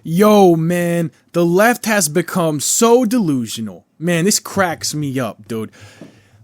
Yo, man, the left has become so delusional. Man, this cracks me up, dude.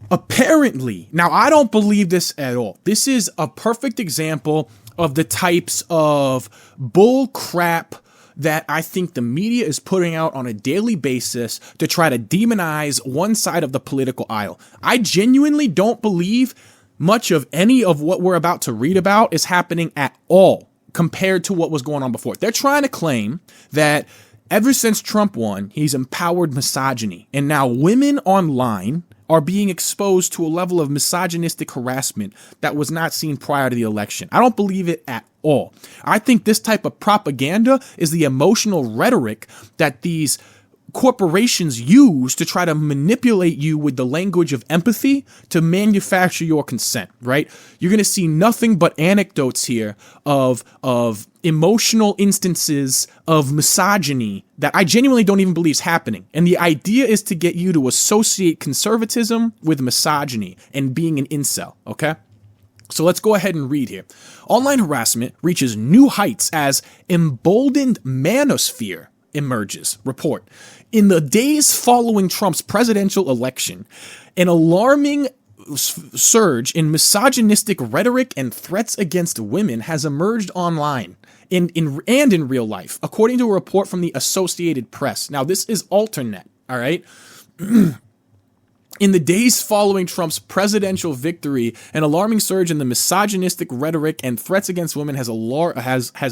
Apparently, now I don't believe this at all. This is a perfect example of the types of bull crap that I think the media is putting out on a daily basis to try to demonize one side of the political aisle. I genuinely don't believe much of any of what we're about to read about is happening at all compared to what was going on before. They're trying to claim that ever since Trump won, he's empowered misogyny. And now women online are being exposed to a level of misogynistic harassment that was not seen prior to the election. I don't believe it at all. I think this type of propaganda is the emotional rhetoric that these corporations use to try to manipulate you with the language of empathy to manufacture your consent, right? You're going to see nothing but anecdotes here of emotional instances of misogyny that I genuinely don't even believe is happening. And the idea is to get you to associate conservatism with misogyny and being an incel, okay? So let's go ahead and read here. Online harassment reaches new heights as emboldened manosphere emerges. Report. In the days following Trump's presidential election, an alarming surge in misogynistic rhetoric and threats against women has emerged online and in real life, according to a report from the Associated Press. Now, this is alternate, all right? In the days following Trump's presidential victory, an alarming surge in the misogynistic rhetoric and threats against women has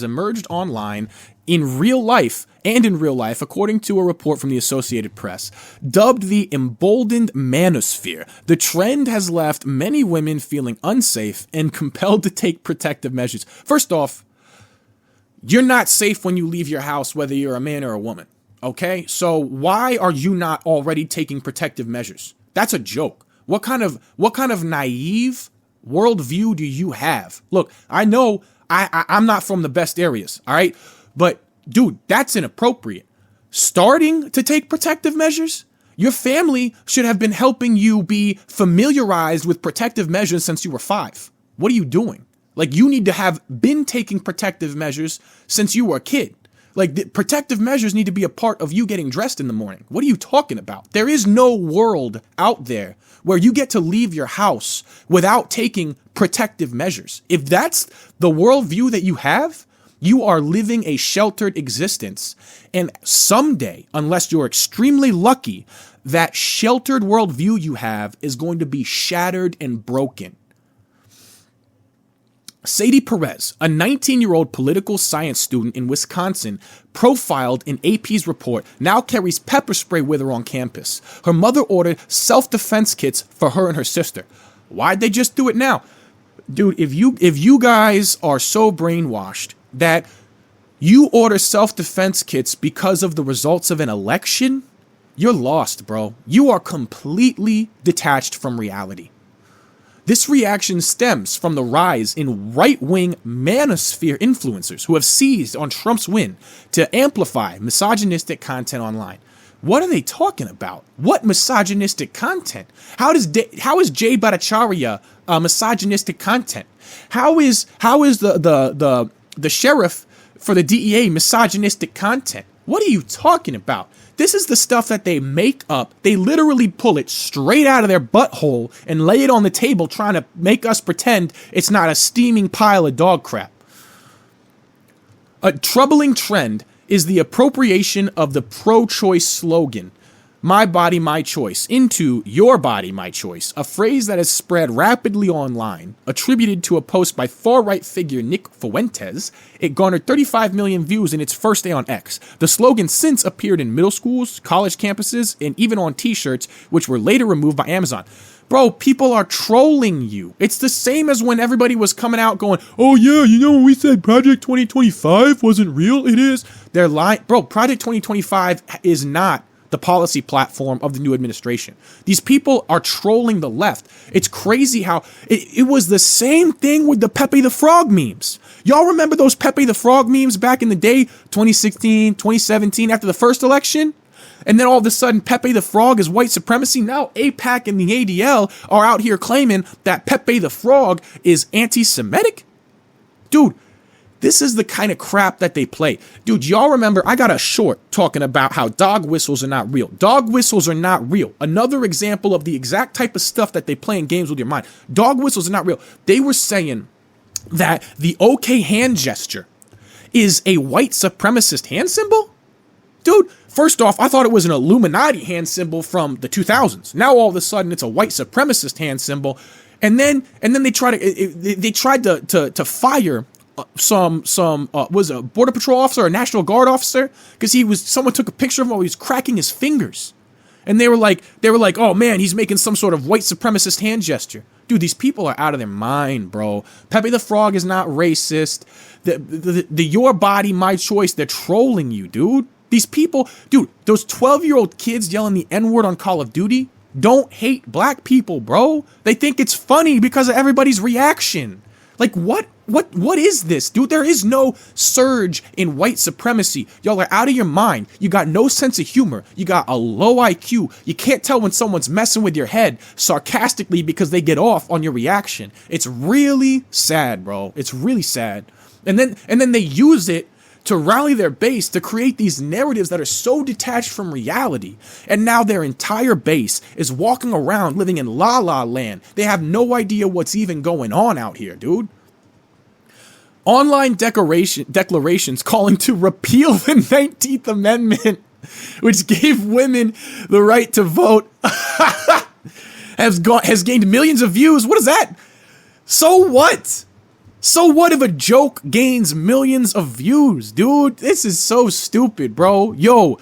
emerged online in real life, according to a report from the Associated Press. Dubbed the emboldened manosphere, the trend has left many women feeling unsafe and compelled to take protective measures. First off, you're not safe when you leave your house, whether you're a man or a woman, okay? So why are you not already taking protective measures? That's a joke. What kind of naive worldview do you have? Look, I know I'm not from the best areas, all right? But dude, that's inappropriate. Starting to take protective measures? Your family should have been helping you be familiarized with protective measures since you were 5. What are you doing? Like, you need to have been taking protective measures since you were a kid. Like, the protective measures need to be a part of you getting dressed in the morning. What are you talking about? There is no world out there where you get to leave your house without taking protective measures. If that's the worldview that you have, you are living a sheltered existence. And someday, unless you're extremely lucky, that sheltered worldview you have is going to be shattered and broken. Sadie Perez, a 19-year-old political science student in Wisconsin, profiled in AP's report, now carries pepper spray with her on campus. Her mother ordered self-defense kits for her and her sister. Why'd they just do it now? Dude, if you guys are so brainwashed that you order self-defense kits because of the results of an election, you're lost, bro. You are completely detached from reality. This reaction stems from the rise in right-wing manosphere influencers who have seized on Trump's win to amplify misogynistic content online. What are they talking about? What misogynistic content? How is Jay Bhattacharya misogynistic content? How is the sheriff for the DEA misogynistic content? What are you talking about? This is the stuff that they make up. They literally pull it straight out of their butthole and lay it on the table trying to make us pretend it's not a steaming pile of dog crap. A troubling trend is the appropriation of the pro-choice slogan, "My body, my choice," into "Your body, my choice," a phrase that has spread rapidly online. Attributed to a post by far-right figure Nick Fuentes, it garnered 35 million views in its first day on X. The slogan since appeared in middle schools, college campuses, and even on t-shirts, which were later removed by Amazon. Bro, people are trolling you. It's the same as when everybody was coming out going, "Oh yeah, you know when we said Project 2025 wasn't real? It is." They're lying. Bro, Project 2025 is not the policy platform of the new administration. These people are trolling the left. It's crazy how it was the same thing with the Pepe the Frog memes. Y'all remember those Pepe the Frog memes back in the day, 2016, 2017, after the first election? And then all of a sudden, Pepe the Frog is white supremacy. Now AIPAC and the ADL are out here claiming that Pepe the Frog is anti-Semitic. Dude, This is the kind of crap that they play. Dude, y'all remember, I got a short talking about how dog whistles are not real. Dog whistles are not real. Another example of the exact type of stuff that they play in games with your mind. Dog whistles are not real. They were saying that the okay hand gesture is a white supremacist hand symbol? Dude, first off, I thought it was an Illuminati hand symbol from the 2000s. Now all of a sudden it's a white supremacist hand symbol. And then they tried to fire some was a border patrol officer or a National Guard officer because someone took a picture of him while he was cracking his fingers, and they were like, oh man, he's making some sort of white supremacist hand gesture. Dude, these people are out of their mind, bro. Pepe the Frog is not racist. The your body, my choice. They're trolling you, dude. These people, dude, those 12-year-old kids yelling the N-word on Call of Duty don't hate black people, bro. They think it's funny because of everybody's reaction. Like, what is this, dude? There is no surge in white supremacy. Y'all are out of your mind. You got no sense of humor. You got a low IQ. You can't tell when someone's messing with your head sarcastically because they get off on your reaction. It's really sad, bro. It's really sad. And then they use it to rally their base to create these narratives that are so detached from reality. And now their entire base is walking around living in la la land. They have no idea what's even going on out here, dude. Online declarations calling to repeal the 19th Amendment, which gave women the right to vote, has gained millions of views. What is that? So what? So what if a joke gains millions of views, dude? This is so stupid, bro. Yo,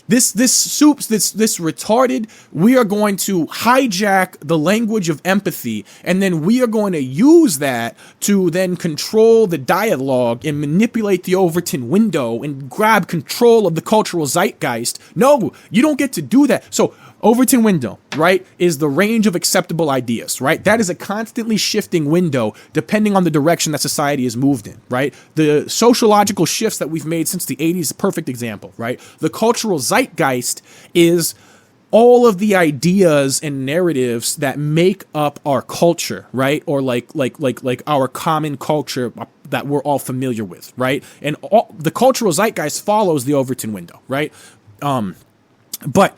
this retarded, we are going to hijack the language of empathy, and then we are going to use that to then control the dialogue and manipulate the Overton window and grab control of the cultural zeitgeist. No, you don't get to do that. So Overton window, right, is the range of acceptable ideas, right? That is a constantly shifting window depending on the direction that society is moved in, right? The sociological shifts that we've made since the 80s is a perfect example, right? The cultural zeitgeist is all of the ideas and narratives that make up our culture, right? Or like our common culture that we're all familiar with, right? And the cultural zeitgeist follows the Overton window, right? But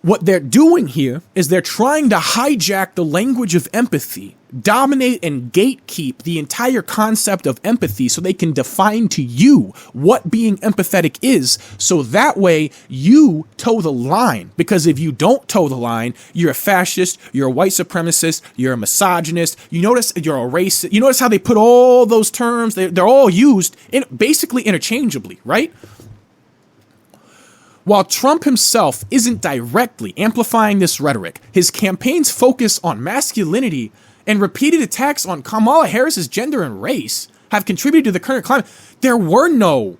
what they're doing here is they're trying to hijack the language of empathy, dominate and gatekeep the entire concept of empathy so they can define to you what being empathetic is, so that way you toe the line. Because if you don't toe the line, you're a fascist, you're a white supremacist, you're a misogynist, you notice you're a racist. You notice how they put all those terms, they're all used basically interchangeably, right? While Trump himself isn't directly amplifying this rhetoric, his campaign's focus on masculinity and repeated attacks on Kamala Harris's gender and race have contributed to the current climate. There were no.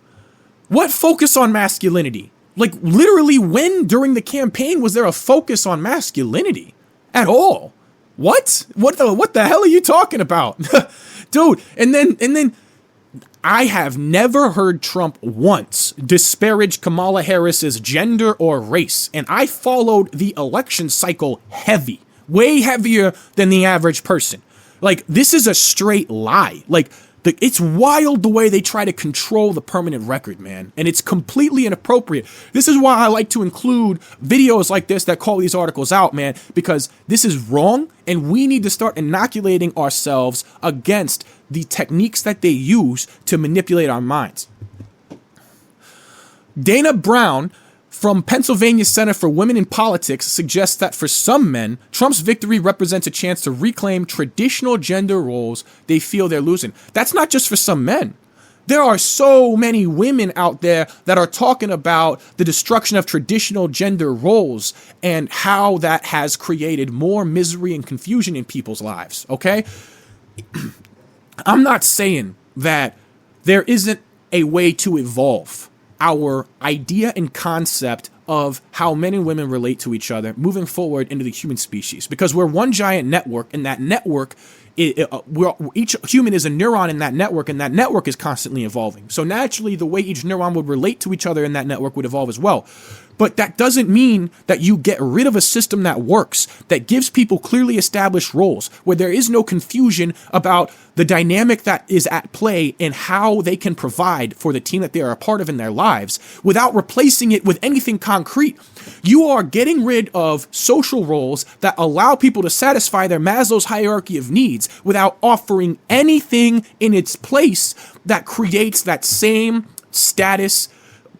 What focus on masculinity? Like, literally, when during the campaign was there a focus on masculinity at all? What? What the hell are you talking about? Dude, and then I have never heard Trump once disparage Kamala Harris's gender or race, and I followed the election cycle heavy, way heavier than the average person. Like, this is a straight lie. Like, it's wild the way they try to control the permanent record, man, and it's completely inappropriate. This is why I like to include videos like this that call these articles out, man, because this is wrong, and we need to start inoculating ourselves against the techniques that they use to manipulate our minds. Dana Brown from Pennsylvania Center for Women in Politics suggests that for some men, Trump's victory represents a chance to reclaim traditional gender roles they feel they're losing. That's not just for some men. There are so many women out there that are talking about the destruction of traditional gender roles and how that has created more misery and confusion in people's lives, okay? I'm not saying that there isn't a way to evolve our idea and concept of how men and women relate to each other moving forward into the human species, because we're one giant network, and that network each human is a neuron in that network, and that network is constantly evolving. So naturally, the way each neuron would relate to each other in that network would evolve as well. But that doesn't mean that you get rid of a system that works, that gives people clearly established roles, where there is no confusion about the dynamic that is at play and how they can provide for the team that they are a part of in their lives, without replacing it with anything concrete. You are getting rid of social roles that allow people to satisfy their Maslow's hierarchy of needs without offering anything in its place that creates that same status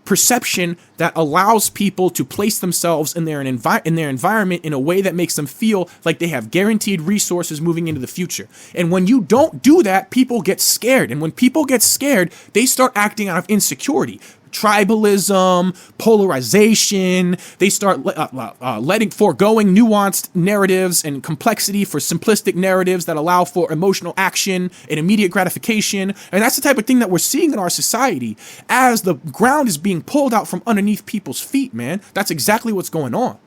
perception that allows people to place themselves in their environment in a way that makes them feel like they have guaranteed resources moving into the future. And when you don't do that, people get scared. And when people get scared, they start acting out of insecurity. Tribalism, polarization, they start foregoing nuanced narratives and complexity for simplistic narratives that allow for emotional action and immediate gratification. And that's the type of thing that we're seeing in our society as the ground is being pulled out from underneath people's feet, man. That's exactly what's going on.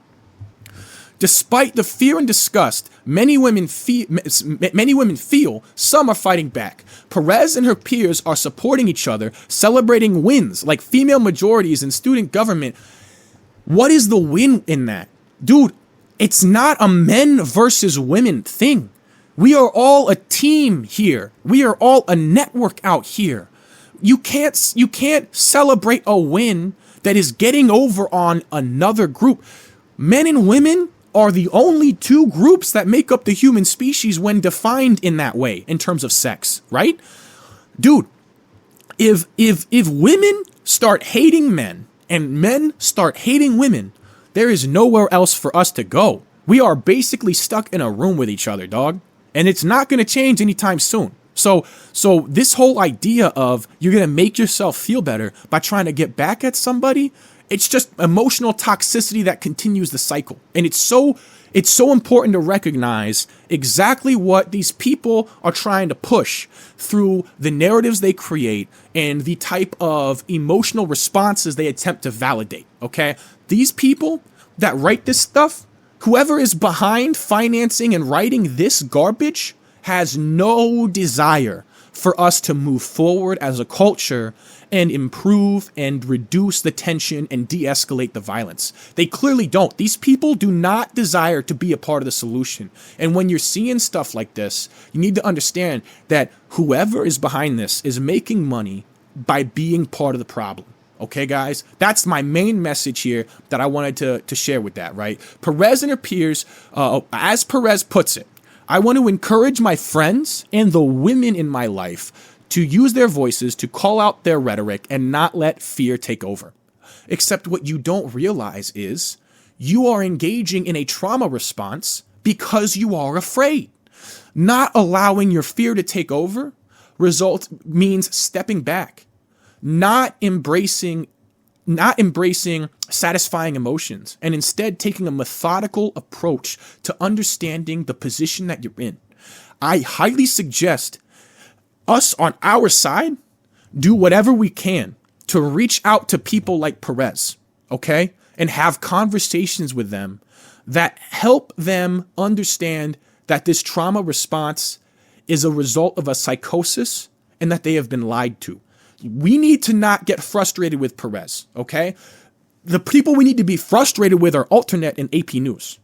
Despite the fear and disgust many women feel, some are fighting back. Perez and her peers are supporting each other, celebrating wins like female majorities in student government. What is the win in that? Dude, it's not a men versus women thing. We are all a team here. We are all a network out here. You can't celebrate a win that is getting over on another group. Men and women are the only two groups that make up the human species when defined in that way in terms of sex, right? Dude, if women start hating men and men start hating women, there is nowhere else for us to go. We are basically stuck in a room with each other, dog. And it's not going to change anytime soon. So this whole idea of you're going to make yourself feel better by trying to get back at somebody, it's just emotional toxicity that continues the cycle. And it's so important to recognize exactly what these people are trying to push through the narratives they create and the type of emotional responses they attempt to validate, okay? These people that write this stuff, whoever is behind financing and writing this garbage has no desire for us to move forward as a culture and improve and reduce the tension and de-escalate the violence. They clearly don't. These people do not desire to be a part of the solution. And when you're seeing stuff like this, you need to understand that whoever is behind this is making money by being part of the problem. Okay, guys? That's my main message here that I wanted to share with that, right? Perez and her peers, as Perez puts it, I want to encourage my friends and the women in my life to use their voices to call out their rhetoric and not let fear take over. Except what you don't realize is you are engaging in a trauma response because you are afraid. Not allowing your fear to take over means stepping back, not embracing satisfying emotions, and instead taking a methodical approach to understanding the position that you're in. I highly suggest us on our side do whatever we can to reach out to people like Perez, okay? And have conversations with them that help them understand that this trauma response is a result of a psychosis and that they have been lied to. We need to not get frustrated with Perez, okay? The people we need to be frustrated with are Alternate and AP News.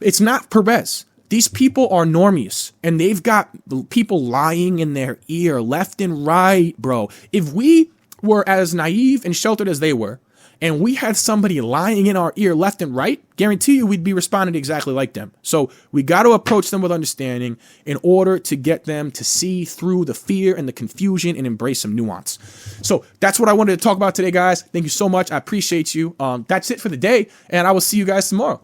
It's not Perez. These people are normies, and they've got people lying in their ear left and right, bro. If we were as naive and sheltered as they were, and we had somebody lying in our ear left and right, guarantee you we'd be responding exactly like them. So we got to approach them with understanding in order to get them to see through the fear and the confusion and embrace some nuance. So that's what I wanted to talk about today, guys. Thank you so much. I appreciate you. That's it for the day, and I will see you guys tomorrow.